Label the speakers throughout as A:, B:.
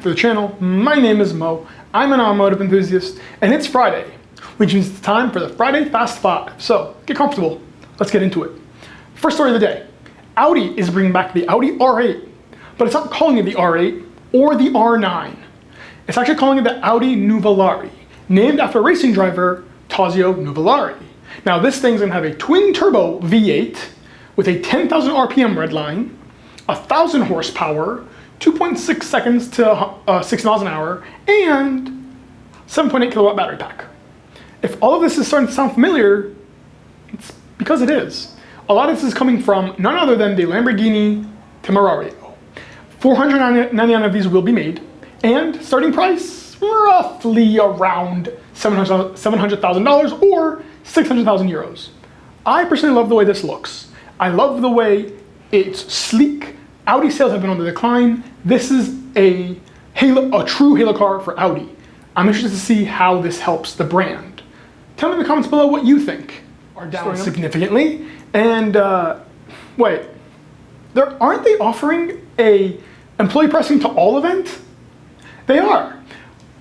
A: back to the channel. My name is Mo. I'm an automotive enthusiast, and it's Friday, which means it's time for the Friday Fast Five. So get comfortable. Let's get into it. First story of the day. Audi is bringing back the Audi R8, but it's not calling it the R8 or the R9. It's actually calling it the Audi Nuvolari, named after racing driver Tazio Nuvolari. Now this thing's gonna have a twin turbo V8 with a 10,000 RPM redline, 1,000 horsepower, 2.6 seconds to 6 miles an hour, and 7.8 kilowatt battery pack. If all of this is starting to sound familiar, it's because it is. A lot of this is coming from none other than the Lamborghini Temerario. 499 of these will be made, and starting price roughly around $700,000 or 600,000 euros. I personally love the way this looks. I love the way it's sleek. Audi sales have been on the decline. This is a true halo car for Audi. I'm interested to see how this helps the brand. Tell me in the comments below what you think. Are down significantly. And wait, aren't they offering a employee pricing to all event? They are.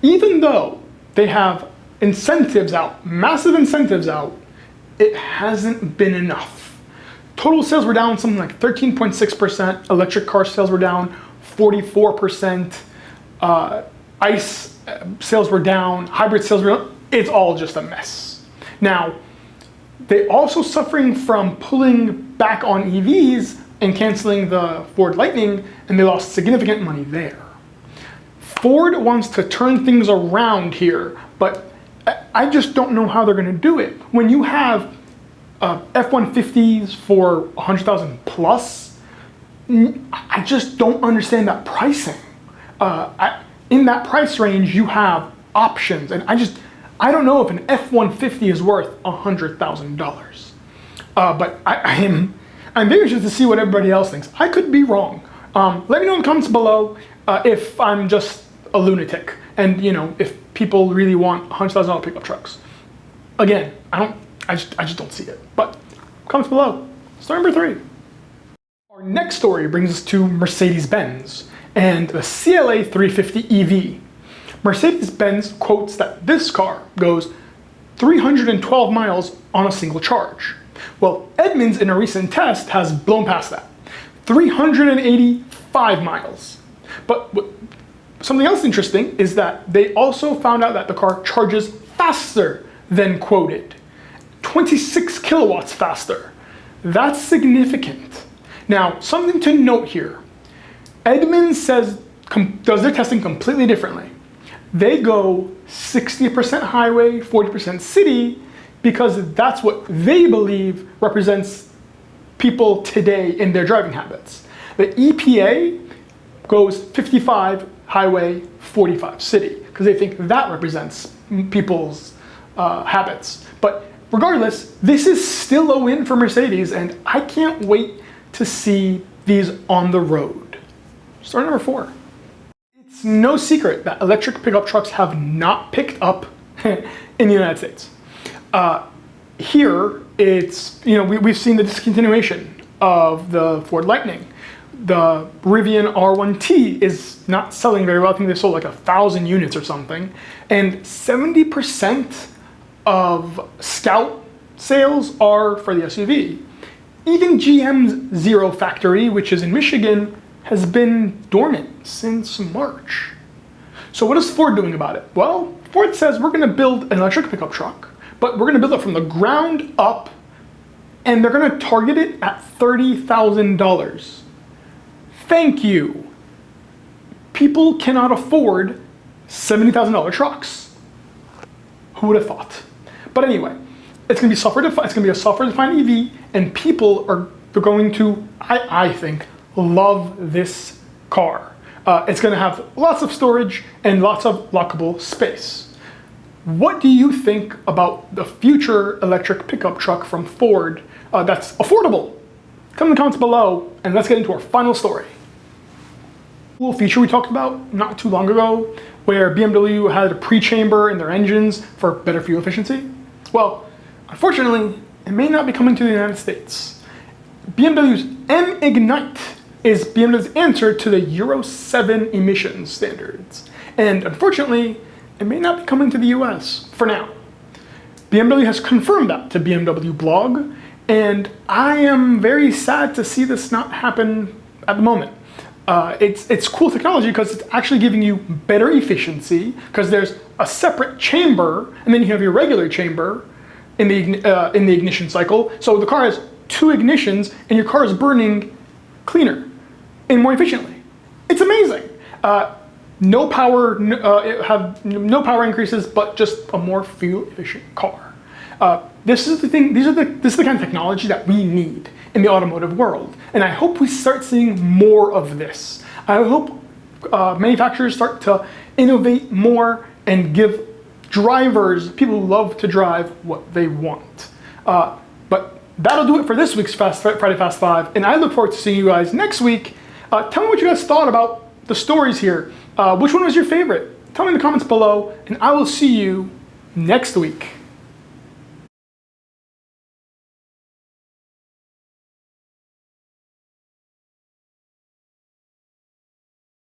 A: Even though they have incentives out, massive incentives out, it hasn't been enough. Total sales were down something like 13.6%. Electric car sales were down 44%. ICE sales were down. Hybrid sales were down. It's all just a mess. Now, they're also suffering from pulling back on EVs and canceling the Ford Lightning, and they lost significant money there. Ford wants to turn things around here, but I just don't know how they're going to do it. When you have F-150s for 100,000 plus, I just don't understand that pricing. In that price range, you have options, and I don't know if an F-150 is worth $100,000. But I'm very interested to see what everybody else thinks. I could be wrong. Let me know in the comments below if I'm just a lunatic, and if people really want $100,000 pickup trucks. Again, I just don't see it. But comments below. Story number 3. Our next story brings us to Mercedes-Benz and the CLA 350 EV. Mercedes-Benz quotes that this car goes 312 miles on a single charge. Well, Edmunds in a recent test has blown past that. 385 miles. But something else interesting is that they also found out that the car charges faster than quoted. 26 kilowatts faster. That's significant. Now, something to note here. Edmunds does their testing completely differently. They go 60% highway, 40% city, because that's what they believe represents people today in their driving habits. The EPA goes 55 highway, 45 city, because they think that represents people's habits. But regardless, this is still a win for Mercedes, and I can't wait to see these on the road. Story number 4. It's no secret that electric pickup trucks have not picked up in the United States. Here, it's, we've seen the discontinuation of the Ford Lightning. The Rivian R1T is not selling very well. I think they sold like 1,000 units or something. And 70% of Scout sales are for the SUV. Even GM's Zero factory, which is in Michigan, has been dormant since March. So what is Ford doing about it? Well, Ford says we're gonna build an electric pickup truck, but we're gonna build it from the ground up, and they're gonna target it at $30,000. Thank you. People cannot afford $70,000 trucks. Who would have thought? But anyway, it's gonna be software-defined. It's gonna be a software-defined EV, and people they're going to, I think, love this car. It's gonna have lots of storage and lots of lockable space. What do you think about the future electric pickup truck from Ford that's affordable? Come in the comments below, and let's get into our final story. A little feature we talked about not too long ago, where BMW had a pre-chamber in their engines for better fuel efficiency. Well, unfortunately, it may not be coming to the United States. BMW's M-Ignite is BMW's answer to the Euro 7 emissions standards. And unfortunately, it may not be coming to the US for now. BMW has confirmed that to BMW blog, and I am very sad to see this not happen at the moment. It's cool technology because it's actually giving you better efficiency, because there's a separate chamber, and then you have your regular chamber in the ignition cycle. So the car has two ignitions, and your car is burning cleaner and more efficiently. It's amazing. No power, no power increases, but just a more fuel efficient car. This is the thing. This is the kind of technology that we need in the automotive world, and I hope we start seeing more of this. I hope manufacturers start to innovate more and give drivers, people who love to drive, what they want. But that'll do it for this week's Friday Fast 5, and I look forward to seeing you guys next week. Tell me what you guys thought about the stories here. Which one was your favorite? Tell me in the comments below, and I will see you next week.